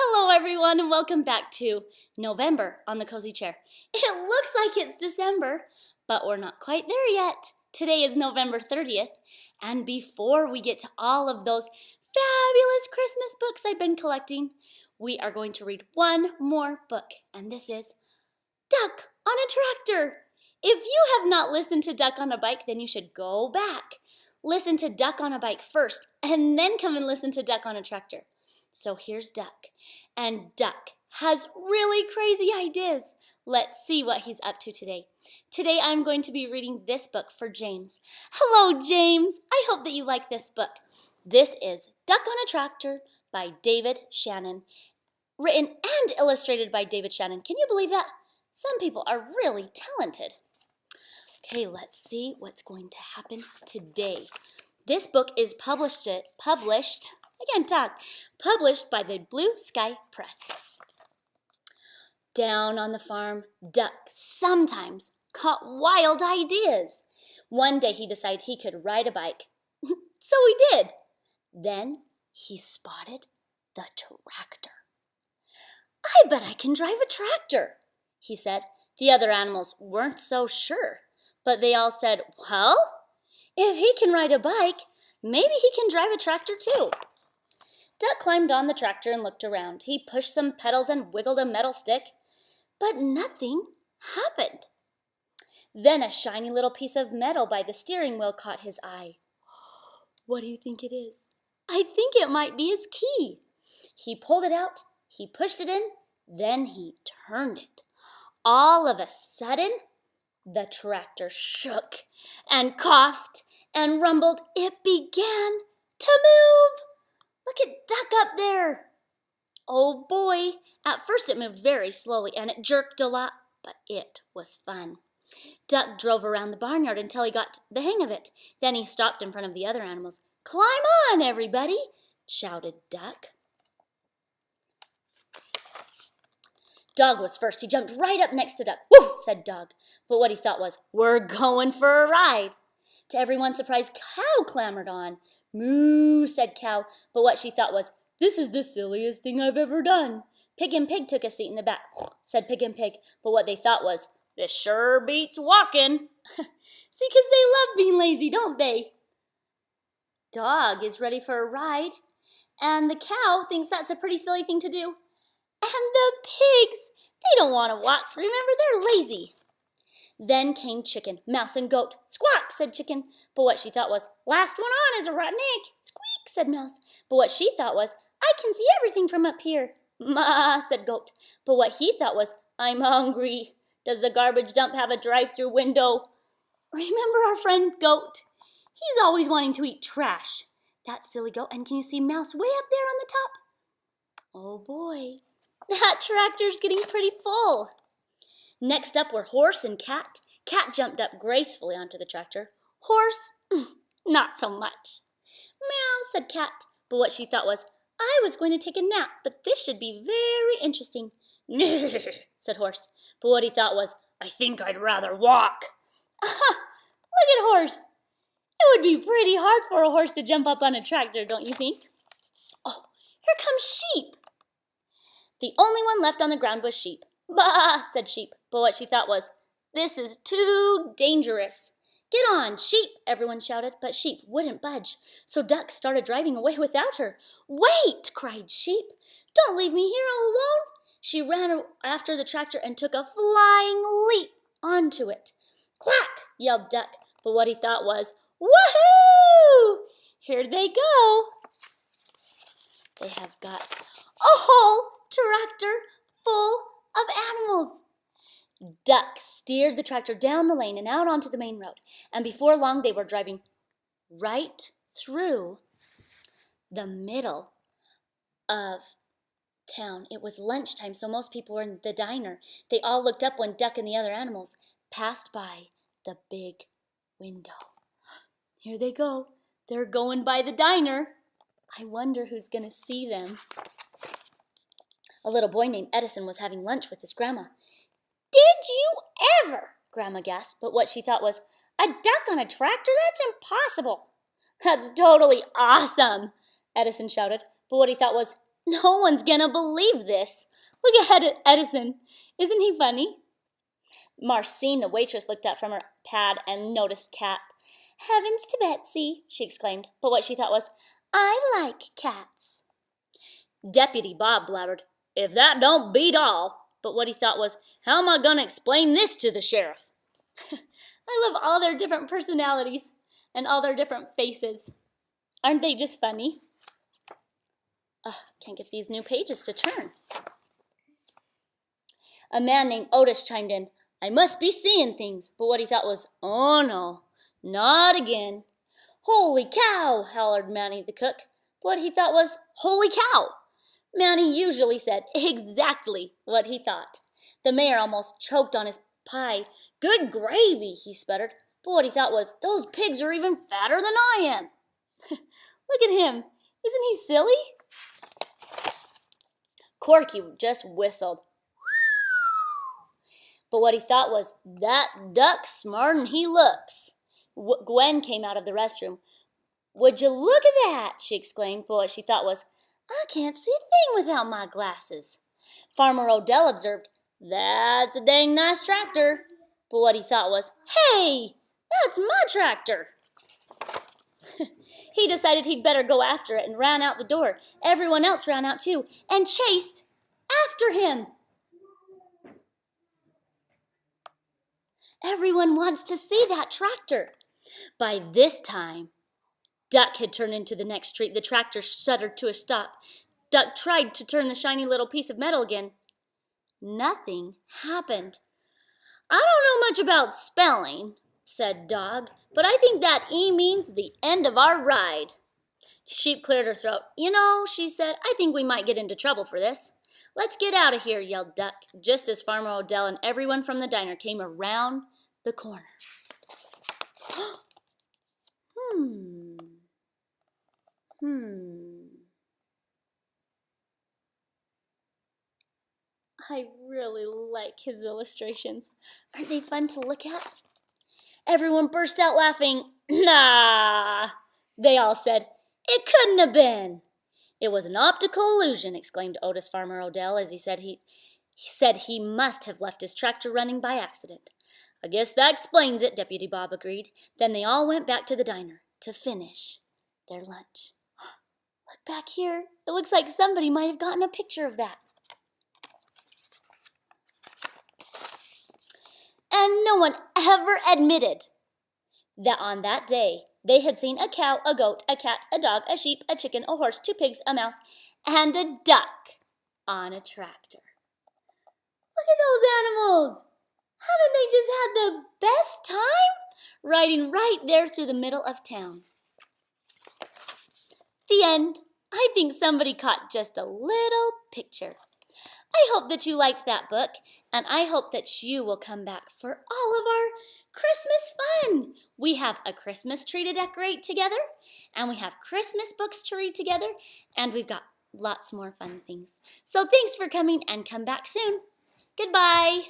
Hello everyone and welcome back to November on the Cozy Chair. It looks like it's December, but we're not quite there yet. Today is November 30th, and before we get to all of those fabulous Christmas books I've been collecting, we are going to read one more book, and this is Duck on a Tractor. If you have not listened to Duck on a Bike, then you should go back. Listen to Duck on a Bike first, and then come and listen to Duck on a Tractor. So here's Duck, and Duck has really crazy ideas. Let's see what he's up to today. Today I'm going to be reading this book for James. Hello, James. I hope that you like this book. This is Duck on a Tractor by David Shannon, written and illustrated by David Shannon. Can you believe that? Some people are really talented. Okay, let's see what's going to happen today. This book is published by the Blue Sky Press. Down on the farm, Duck sometimes caught wild ideas. One day he decided he could ride a bike. So he did. Then he spotted the tractor. I bet I can drive a tractor, he said. The other animals weren't so sure, but they all said, well, if he can ride a bike, maybe he can drive a tractor too. Duck climbed on the tractor and looked around. He pushed some pedals and wiggled a metal stick, but nothing happened. Then a shiny little piece of metal by the steering wheel caught his eye. What do you think it is? I think it might be his key. He pulled it out, he pushed it in, then he turned it. All of a sudden, the tractor shook and coughed and rumbled. It began to move. Look at Duck up there. Oh boy, at first it moved very slowly and it jerked a lot, but it was fun. Duck drove around the barnyard until he got the hang of it. Then he stopped in front of the other animals. Climb on, everybody, shouted Duck. Dog was first. He jumped right up next to Duck. Woo, said Dog. But what he thought was, we're going for a ride. To everyone's surprise, Cow clambered on. Moo, said Cow, but what she thought was, this is the silliest thing I've ever done. Pig and Pig took a seat in the back, said Pig and Pig, but what they thought was, this sure beats walking. See, 'cause they love being lazy, don't they? Dog is ready for a ride, and the cow thinks that's a pretty silly thing to do. And the pigs, they don't want to walk. Remember, they're lazy. Then came Chicken, Mouse, and Goat. Squawk, said Chicken. But what she thought was, last one on is a rotten egg. Squeak, said Mouse. But what she thought was, I can see everything from up here. Ma, said Goat. But what he thought was, I'm hungry. Does the garbage dump have a drive-through window? Remember our friend Goat? He's always wanting to eat trash. That silly Goat. And can you see Mouse way up there on the top? Oh boy, that tractor's getting pretty full. Next up were Horse and Cat. Cat jumped up gracefully onto the tractor. Horse, not so much. Meow, said Cat. But what she thought was, I was going to take a nap, but this should be very interesting. Said Horse. But what he thought was, I think I'd rather walk. Look at Horse. It would be pretty hard for a horse to jump up on a tractor, don't you think? Oh, here comes Sheep. The only one left on the ground was Sheep. Bah, said Sheep. But what she thought was, this is too dangerous. Get on, Sheep, everyone shouted, but Sheep wouldn't budge. So Duck started driving away without her. Wait, cried Sheep. Don't leave me here all alone. She ran after the tractor and took a flying leap onto it. Quack, yelled Duck, but what he thought was, woohoo! Here they go. They have got a whole tractor full of animals. Duck steered the tractor down the lane and out onto the main road, and before long they were driving right through the middle of town. It was lunchtime, so most people were in the diner. They all looked up when Duck and the other animals passed by the big window. Here they go. They're going by the diner. I wonder who's going to see them. A little boy named Edison was having lunch with his grandma. Did you ever? Grandma gasped, but what she thought was, a duck on a tractor? That's impossible. That's totally awesome, Edison shouted, but what he thought was, No one's gonna believe this. Look at Edison. Isn't he funny? Marcine, the waitress, looked up from her pad and noticed Cat. Heavens to Betsy, she exclaimed, but what she thought was, I like cats. Deputy Bob blabbered, if that don't beat all. But what he thought was, how am I going to explain this to the sheriff? I love all their different personalities and all their different faces. Aren't they just funny? Can't get these new pages to turn. A man named Otis chimed in, I must be seeing things. But what he thought was, oh no, not again. Holy cow, hollered Manny the cook. But what he thought was, holy cow. Manny usually said exactly what he thought. The mayor almost choked on his pie. Good gravy, he sputtered. But what he thought was, those pigs are even fatter than I am. Look at him. Isn't he silly? Corky just whistled. But what he thought was, that duck's smarter'n he looks. Gwen came out of the restroom. Would you look at that, she exclaimed. But what she thought was, I can't see a thing without my glasses. Farmer Odell observed, that's a dang nice tractor. But what he thought was, hey, that's my tractor. He decided he'd better go after it and ran out the door. Everyone else ran out too and chased after him. Everyone wants to see that tractor. By this time, Duck had turned into the next street. The tractor shuddered to a stop. Duck tried to turn the shiny little piece of metal again. Nothing happened. I don't know much about spelling, said Dog, but I think that E means the end of our ride. Sheep cleared her throat. You know, she said, I think we might get into trouble for this. Let's get out of here, yelled Duck, just as Farmer Odell and everyone from the diner came around the corner. I really like his illustrations. Aren't they fun to look at? Everyone burst out laughing. Nah, they all said. It couldn't have been. It was an optical illusion, exclaimed Otis Farmer Odell as he said he must have left his tractor running by accident. I guess that explains it, Deputy Bob agreed. Then they all went back to the diner to finish their lunch. Look back here. It looks like somebody might have gotten a picture of that. And no one ever admitted that on that day they had seen a cow, a goat, a cat, a dog, a sheep, a chicken, a horse, 2 pigs, a mouse, and a duck on a tractor. Look at those animals! Haven't they just had the best time? Riding right there through the middle of town. The end. I think somebody caught just a little picture. I hope that you liked that book, and I hope that you will come back for all of our Christmas fun. We have a Christmas tree to decorate together, and we have Christmas books to read together, and we've got lots more fun things. So thanks for coming, and come back soon. Goodbye.